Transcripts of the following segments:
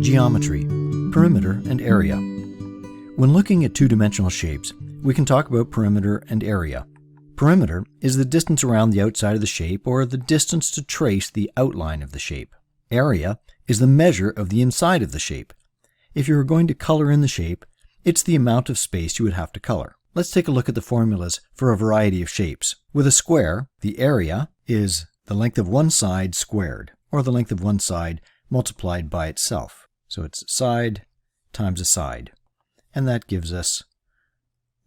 Geometry, perimeter and area. When looking at two-dimensional shapes, we can talk about perimeter and area. Perimeter is the distance around the outside of the shape, or the distance to trace the outline of the shape. Area is the measure of the inside of the shape. If you were going to color in the shape, it's the amount of space you would have to color. Let's take a look at the formulas for a variety of shapes. With a square, the area is the length of one side squared, or the length of one side multiplied by itself. So it's side times a side, and that gives us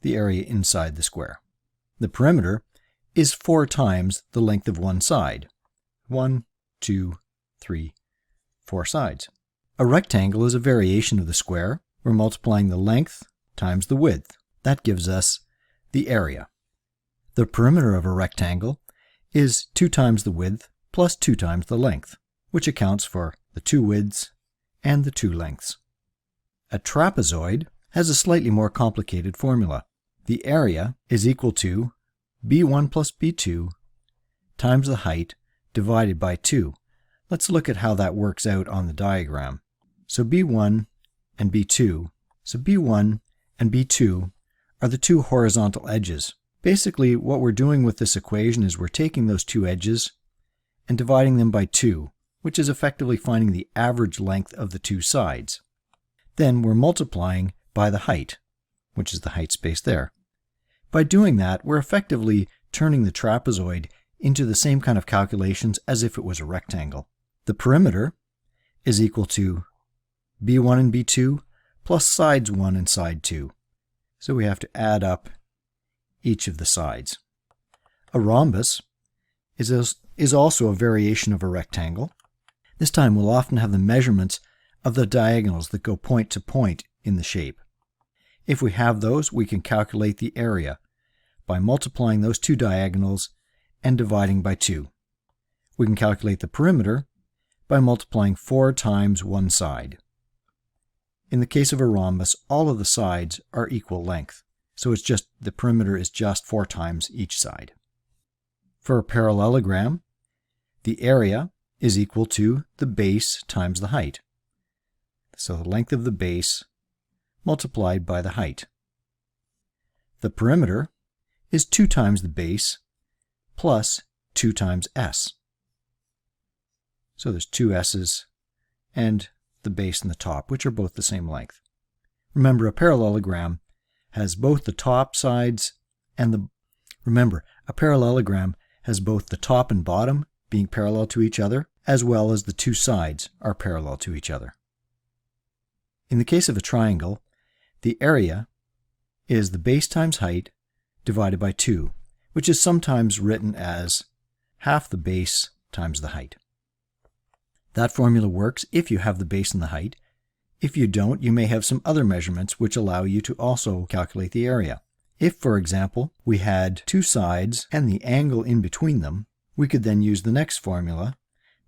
the area inside the square. The perimeter is 4 times the length of one side. 1, 2, 3, 4 sides. A rectangle is a variation of the square. We're multiplying the length times the width. That gives us the area. The perimeter of a rectangle is 2 times the width plus 2 times the length, which accounts for the 2 widths and the 2 lengths. A trapezoid has a slightly more complicated formula. The area is equal to b1 plus b2 times the height divided by 2. Let's look at how that works out on the diagram. So b1 and b2. So b1 and b2 are the 2 horizontal edges. Basically, what we're doing with this equation is we're taking those 2 edges and dividing them by 2, which is effectively finding the average length of the 2 sides. Then we're multiplying by the height, which is the height space there. By doing that, we're effectively turning the trapezoid into the same kind of calculations as if it was a rectangle. The perimeter is equal to b1 and b2 plus sides 1 and side 2. So we have to add up each of the sides. A rhombus is also a variation of a rectangle. This time we'll often have the measurements of the diagonals that go point to point in the shape. If we have those, we can calculate the area by multiplying those 2 diagonals and dividing by 2. We can calculate the perimeter by multiplying 4 times one side. In the case of a rhombus, all of the sides are equal length, so it's just the perimeter is just 4 times each side. For a parallelogram, the area is equal to the base times the height. So the length of the base multiplied by the height. The perimeter is 2 times the base plus 2 times s. So there's 2 s's and the base and the top, which are both the same length. Remember, a parallelogram has both the top sides and the... Remember, a parallelogram has both the top and bottom being parallel to each other, as well as the 2 sides are parallel to each other. In the case of a triangle, the area is the base times height divided by 2, which is sometimes written as half the base times the height. That formula works if you have the base and the height. If you don't, you may have some other measurements which allow you to also calculate the area. If, for example, we had 2 sides and the angle in between them, we could then use the next formula,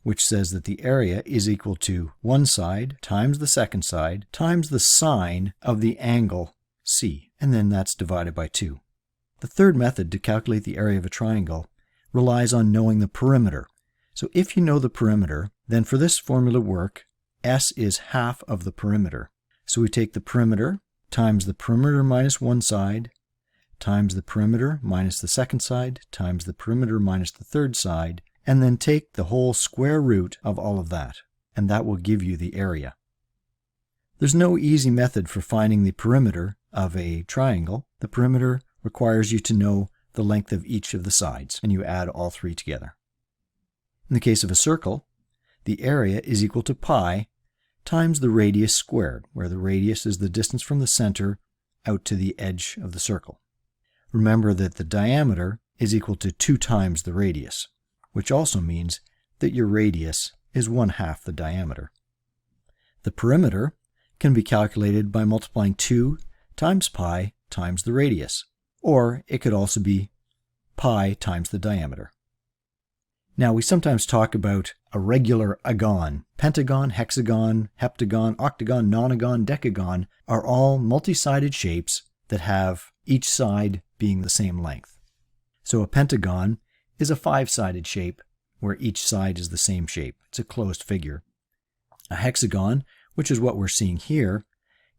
which says that the area is equal to one side times the second side times the sine of the angle C, and then that's divided by 2. The third method to calculate the area of a triangle relies on knowing the perimeter. So if you know the perimeter, then for this formula work, S is half of the perimeter. So we take the perimeter times the perimeter minus one side times the perimeter minus the second side times the perimeter minus the third side, and then take the whole square root of all of that, and that will give you the area. There's no easy method for finding the perimeter of a triangle. The perimeter requires you to know the length of each of the sides, and you add all 3 together. In the case of a circle, the area is equal to pi times the radius squared, where the radius is the distance from the center out to the edge of the circle. Remember that the diameter is equal to 2 times the radius, which also means that your radius is 1/2 the diameter. The perimeter can be calculated by multiplying 2 times pi times the radius, or it could also be pi times the diameter. Now, we sometimes talk about a regular agon. Pentagon, hexagon, heptagon, octagon, nonagon, decagon are all multi-sided shapes that have each side being the same length. So a pentagon is a 5-sided shape where each side is the same shape. It's a closed figure. A hexagon which is what we're seeing here,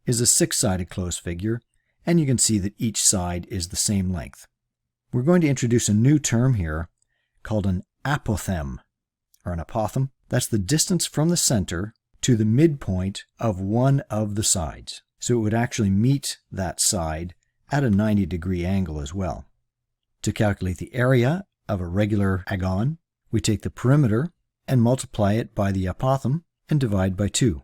is a 6-sided closed figure, and you can see that each side is the same length. We're going to introduce a new term here called an apotheme, or an apotheme. That's the distance from the center to the midpoint of one of the sides. So it would actually meet that side at a 90-degree angle as well. To calculate the area of a regular agon, we take the perimeter and multiply it by the apotheme and divide by 2.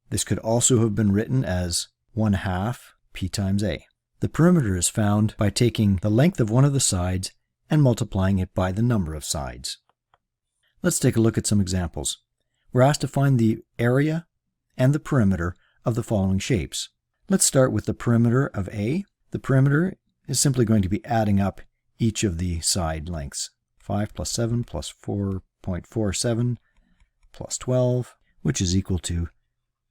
This could also have been written as 1/2 p times a. The perimeter is found by taking the length of one of the sides and multiplying it by the number of sides. Let's take a look at some examples. We're asked to find the area and the perimeter of the following shapes. Let's start with the perimeter of A. The perimeter is simply going to be adding up each of the side lengths. 5 plus 7 plus 4.47 plus 12, which is equal to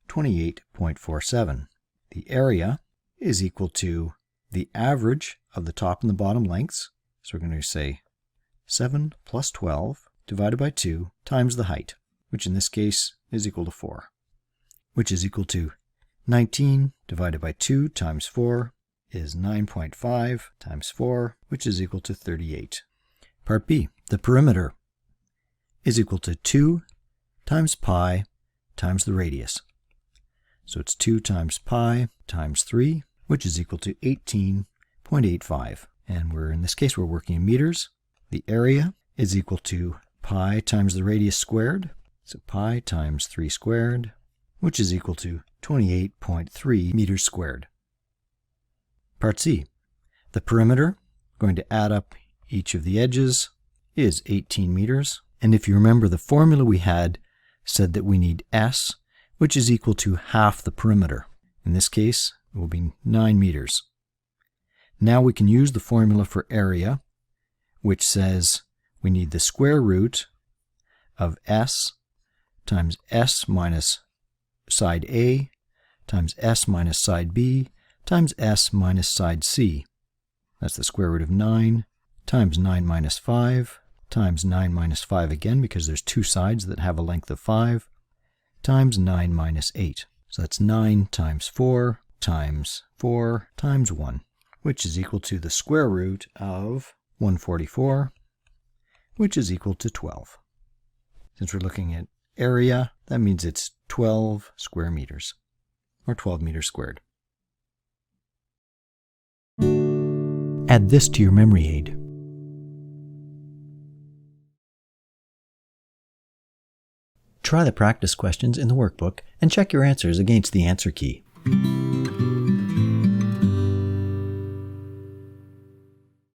28.47. The area is equal to the average of the top and the bottom lengths. So we're going to say 7 plus 12 divided by 2 times the height, which in this case is equal to 4, which is equal to 19 divided by 2 times 4 is 9.5 times 4, which is equal to 38. Part B, the perimeter is equal to 2 times pi times the radius. So it's 2 times pi times 3, which is equal to 18.85. And in this case, we're working in meters. The area is equal to pi times the radius squared. So pi times 3 squared, which is equal to 28.3 meters squared. Part C, the perimeter, going to add up each of the edges, is 18 meters. And if you remember, the formula we had said that we need S, which is equal to half the perimeter. In this case, it will be 9 meters. Now we can use the formula for area, which says we need the square root of S times S minus side A times S minus side B times S minus side C. That's the square root of 9 times 9 minus 5 times 9 minus 5 again, because there's two sides that have a length of 5, times 9 minus 8. So that's 9 times 4 times 4 times 1, which is equal to the square root of 144, which is equal to 12. Since we're looking at area, that means it's 12 square meters, or 12 meters squared. Add this to your memory aid. Try the practice questions in the workbook and check your answers against the answer key.